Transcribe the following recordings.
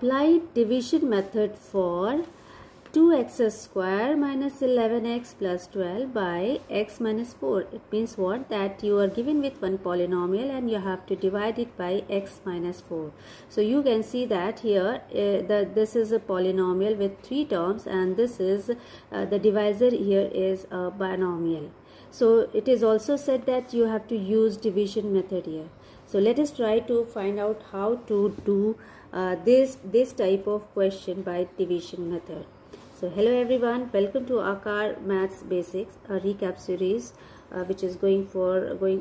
apply division method for 2x square minus 11x plus 12 by x minus 4. It means what? That you are given with one polynomial and you have to divide it by x minus 4. So you can see that here this is a polynomial with 3 terms, and this is the divisor here is a binomial. So it is also said that you have to use division method here. So let us try to find out how to do this type of question by division method. So hello everyone, welcome to Aakaar Maths Basics, a recap series which is going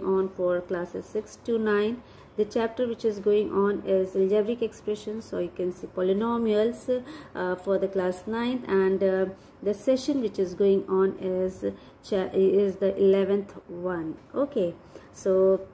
on for classes 6 to 9. The chapter which is going on is algebraic expressions, so you can see polynomials for the class 9th, and the session which is going on is the 11th one. Okay, so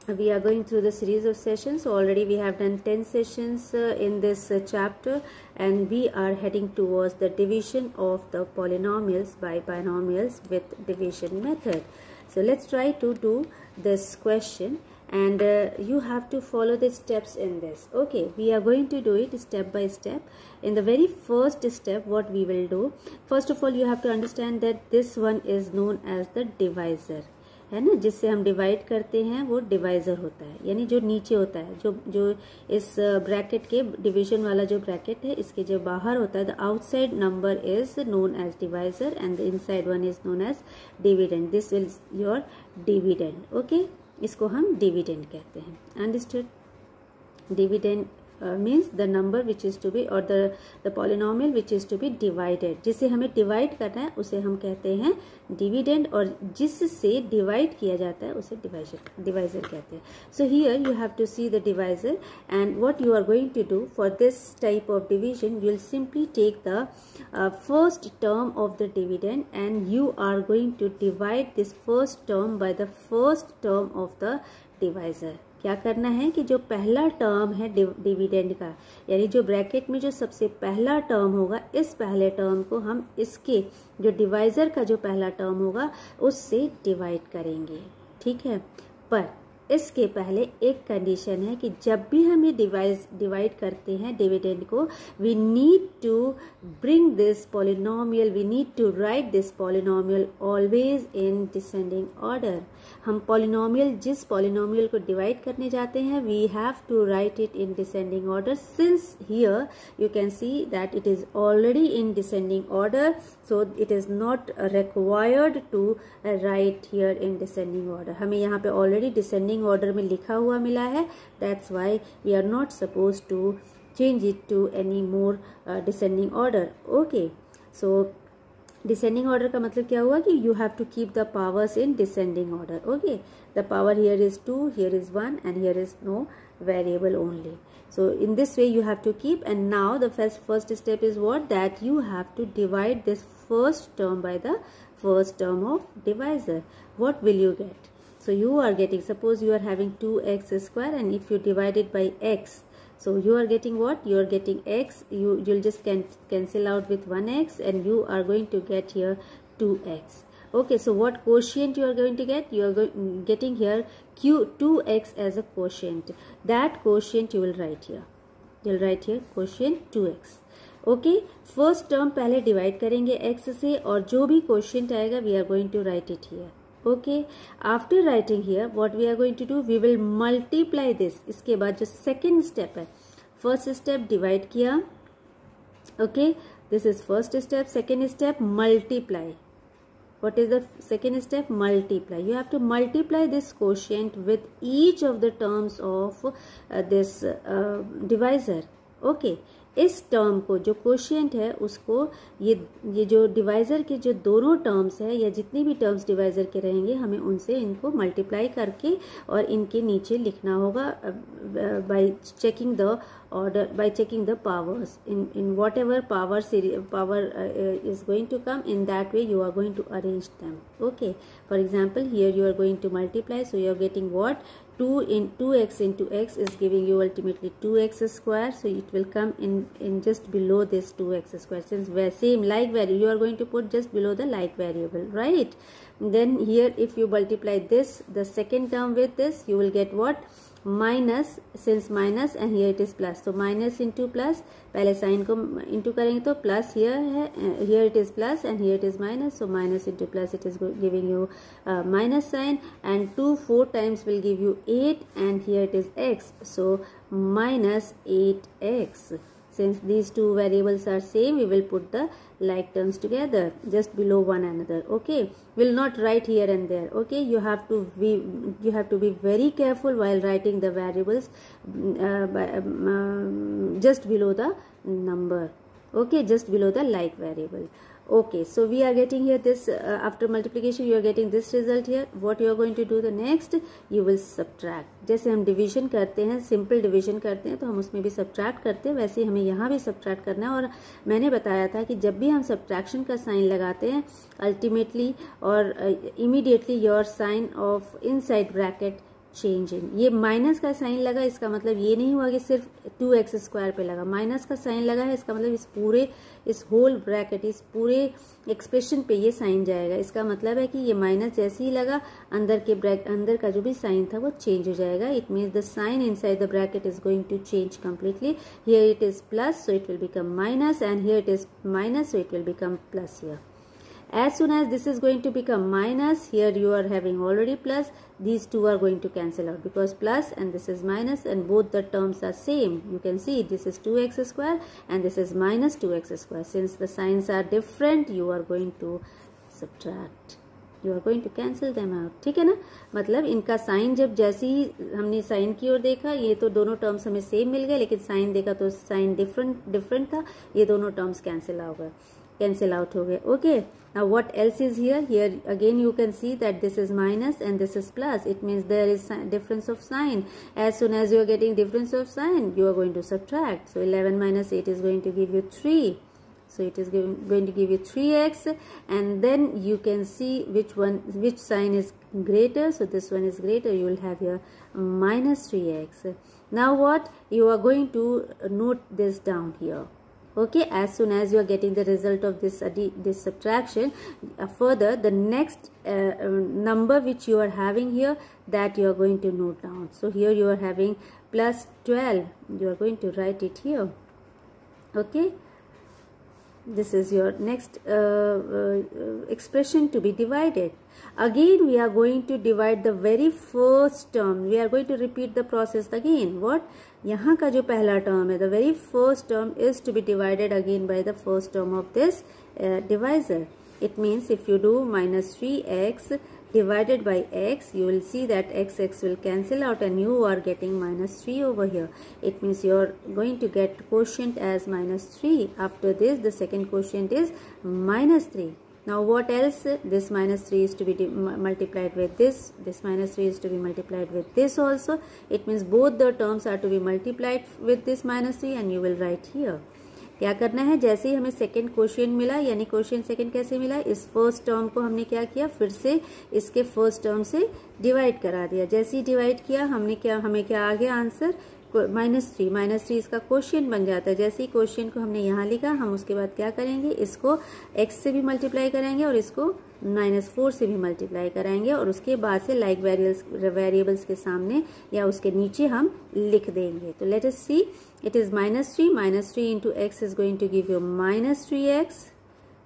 we are going through the series of sessions. So already we have done 10 sessions in this chapter, and we are heading towards the division of the polynomials by binomials with division method. So let's try to do this question, and you have to follow the steps in this. Okay, we are going to do it step by step. In the very first step, what we will do, first of all you have to understand that this one is known as the divisor, है ना, जिससे हम divide करते हैं वो divisor होता है, यानी जो नीचे होता है, जो इस ब्रैकेट के डिवीजन वाला जो ब्रैकेट है इसके जो बाहर होता है, the outside number is known as divisor and the inside one is known as dividend. This will your dividend. Okay, इसको हम डिविडेंड कहते हैं. Understood? Dividend means the number which is to be, or the polynomial which is to be divided. जिसे हमें divide करना है उसे हम कहते हैं डिविडेंड, और जिससे डिवाइड किया जाता है उसे डिवाइजर कहते हैं. So here you have to see the divisor, and what you are going to do for this type of division, you will simply take the first term of the dividend and you are going to divide this first term by the first term of the divisor. क्या करना है कि जो पहला term है dividend का, यानी जो ब्रैकेट में जो सबसे पहला टर्म होगा, इस पहले टर्म को हम इसके जो डिवाइजर का जो पहला टर्म होगा उससे डिवाइड करेंगे. ठीक है, पर इसके पहले एक कंडीशन है कि जब भी हम ये डिवाइड करते हैं डिविडेंड को, we need to bring this polynomial, we need to write this polynomial always in descending order. हम पॉलिनोमियल, जिस पॉलिनोमियल को डिवाइड करने जाते हैं, we have to write it in descending order. Since here you can see that it is already in descending order, so it is not required to write here in descending order. हमें यहाँ पे already descending order में लिखा हुआ मिला है, that's why we are not supposed to change it to any more descending order. Okay, so descending order का मतलब क्या हुआ कि you have to keep the powers in descending order. Okay, the power here is 2, here is 1, and here is no variable only. So in this way you have to keep, and now the first step is what? That you have to divide this first term by the first term of divisor. What will you get? So you are getting, suppose you are having 2x square, and if you divide it by x, so you are getting what? You are getting x, you'll just cancel out with 1x, and you are going to get here 2x. Okay, so what quotient you are going to get? You are getting here 2x as a quotient. That quotient you will write here. You will write here quotient 2x. Okay, first term पहले divide करेंगे x से, और जो भी quotient आएगा we are going to write it here. Okay, after writing here, what we are going to do? We will multiply this. इसके बाद जो second step है, first step divide किया. Okay, this is first step. Second step multiply. What is the second step? Multiply. You have to multiply this quotient with each of the terms of this divisor. Okay, इस term को, जो quotient है उसको, ये जो divisor के जो दोनों टर्म्स है या जितनी भी टर्म्स डिवाइजर के रहेंगे, हमें उनसे इनको मल्टीप्लाई करके और इनके नीचे लिखना होगा bye checking the order, by checking the powers in whatever power is going to come, in that way you are going to arrange them. Okay, for example here you are going to multiply, so you are getting what? 2x into x is giving you ultimately 2x square, so it will come in just below this 2x square, since we're same like value you are going to put just below the like variable, right? Then here if you multiply this, the second term with this, you will get what? Minus, since minus and here it is plus, तो minus into plus, पहले sign को into करेंगे तो plus here है, here it is plus and here it is minus, so minus into plus it is giving you minus sign, and 2 4 times will give you 8 and here it is x, so minus 8x. Since these two variables are same, we will put the like terms together just below one another. Okay, will not write here and there. Okay, you have to be very careful while writing the variables just below the number. Okay, just below the like variable. Okay, so we are getting here this after multiplication you are getting this result here. What you are going to do the next, you will subtract. जैसे हम division करते हैं, simple division करते हैं, तो हम उसमें भी सब्ट्रैक्ट करते हैं, वैसे ही हमें यहाँ भी सब्ट्रैक्ट करना है। और मैंने बताया था कि जब भी हम सब्ट्रैक्शन का साइन लगाते हैं, अल्टीमेटली और immediately your sign of inside bracket changing. ये माइनस का साइन लगा, इसका मतलब ये नहीं हुआ कि सिर्फ 2x² पे लगा, माइनस का साइन लगा है, इसका मतलब इस होल ब्रैकेट, इस पूरे एक्सप्रेशन पे ये साइन जाएगा। इसका मतलब है कि ये माइनस जैसे ही लगा, अंदर का जो भी साइन था वो चेंज हो जाएगा। It means the sign inside the bracket is going to change completely. Here it is plus, so it will become minus, and here it is minus, so it will become plus here. As soon as this is going to become minus, here you are having already plus, these two are going to cancel out because plus and this is minus and both the terms are same. You can see this is 2x² and this is minus 2x². Since the signs are different, you are going to subtract. You are going to cancel them out. ठीक है ना, मतलब इनका sign जब जैसे ही हमने sign की ओर देखा, ये तो दोनों टर्म्स हमें सेम मिल गए, लेकिन साइन देखा तो साइन डिफरेंट था, ये दोनों टर्म्स cancel out हो गए. Okay, now what else is here? Here again you can see that this is minus and this is plus. It means there is difference of sign. As soon as you are getting difference of sign, you are going to subtract. So 11 minus 8 is going to give you 3. So it is going to give you 3x, and then you can see which sign is greater. So this one is greater. You will have your minus 3x. Now what? You are going to note this down here. Okay, as soon as you are getting the result of this subtraction, further the next number which you are having here, that you are going to note down. So here you are having plus 12. You are going to write it here. Okay, this is your next expression to be divided. Again we are going to divide the very first term. We are going to repeat the process again. What? यहाँ का जो पहला term है, the very first term is to be divided again by the first term of this divisor. It means if you do minus 3x divided by x, you will see that x will cancel out and you are getting minus 3 over here. It means you are going to get quotient as minus 3. After this, the second quotient is minus 3. Now what else? This minus 3 is to be multiplied with this. This minus 3 is to be multiplied with this also. It means both the terms are to be multiplied with this minus 3 and you will write here. क्या करना है? जैसे ही हमें second quotient मिला, यानी quotient second कैसे मिला, इस फर्स्ट टर्म को हमने क्या किया, फिर से इसके फर्स्ट टर्म से डिवाइड करा दिया. जैसे ही डिवाइड किया हमें क्या आ गया आंसर, -3 इसका क्वोशिएंट बन जाता है. जैसे ही क्वोशिएंट को हमने यहाँ लिखा, हम उसके बाद क्या करेंगे, इसको x से भी मल्टीप्लाई करेंगे और इसको -4 से भी मल्टीप्लाई कराएंगे और उसके बाद से लाइक वेरिएबल्स के सामने या उसके नीचे हम लिख देंगे. तो let us see, it is -3 into x is going to give you -3x.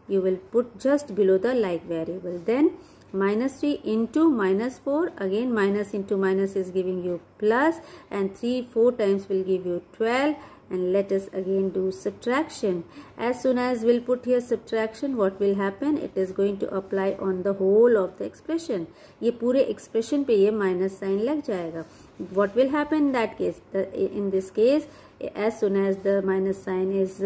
You will put just below the like variable. Then -3 into -4, again minus into minus is giving you plus, and 4 times will give you 12. And let us again do subtraction. As soon as we'll put here subtraction, what will happen, it is going to apply on the whole of the expression. ये पूरे expression पे ये minus sign लग जाएगा. What will happen in that case? In this case, as soon as the minus sign is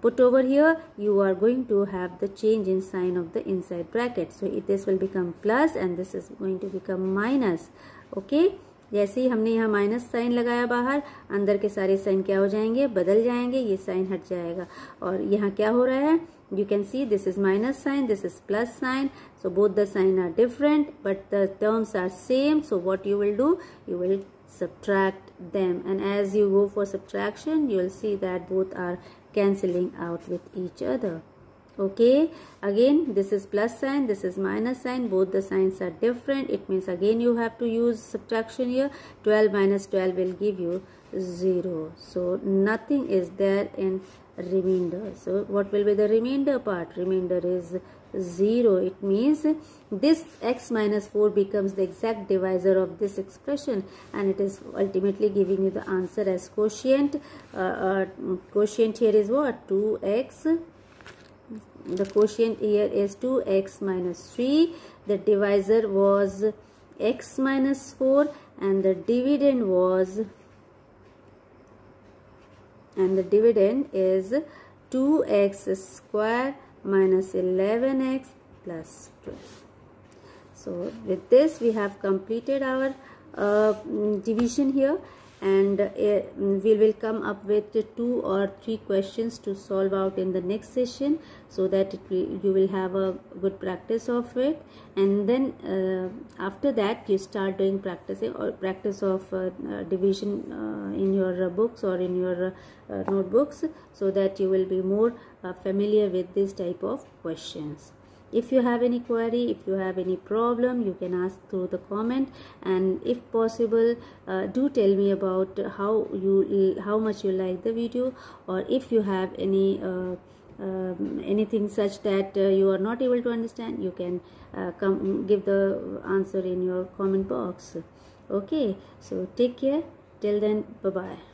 put over here, you are going to have the change in sign of the inside bracket. So this will become plus and this is going to become minus. Okay, जैसे ही हमने यहाँ minus sign लगाया बाहर, अंदर के सारे sign क्या हो जाएंगे, बदल जाएंगे, ये साइन हट जाएगा. और यहाँ क्या हो रहा है, you can see this is minus sign, this is plus sign. So both the sign are different but the terms are same. So what you will do, you will subtract them, and as you go for subtraction, you will see that both are cancelling out with each other. Okay, again this is plus sign, this is minus sign, both the signs are different. It means again you have to use subtraction here. 12 minus 12 will give you 0. So nothing is there in remainder. So what will be the remainder part? Remainder is 0. It means this x minus 4 becomes the exact divisor of this expression, and it is ultimately giving you the answer as quotient. Quotient here is what? 2x. The quotient here is 2x minus 3. The divisor was x minus 4, and the dividend is 2x square minus 11x plus 12. So with this we have completed our division here, and we will come up with 2 or 3 questions to solve out in the next session, so that you will have a good practice of it. And then after that you start doing practice of division in your books or in your notebooks, so that you will be more familiar with this type of questions. If you have any query, if you have any problem, you can ask through the comment, and if possible do tell me about how much you like the video, or if you have any anything such that you are not able to understand, you can come give the answer in your comment box. Okay, so take care. Till then, bye bye.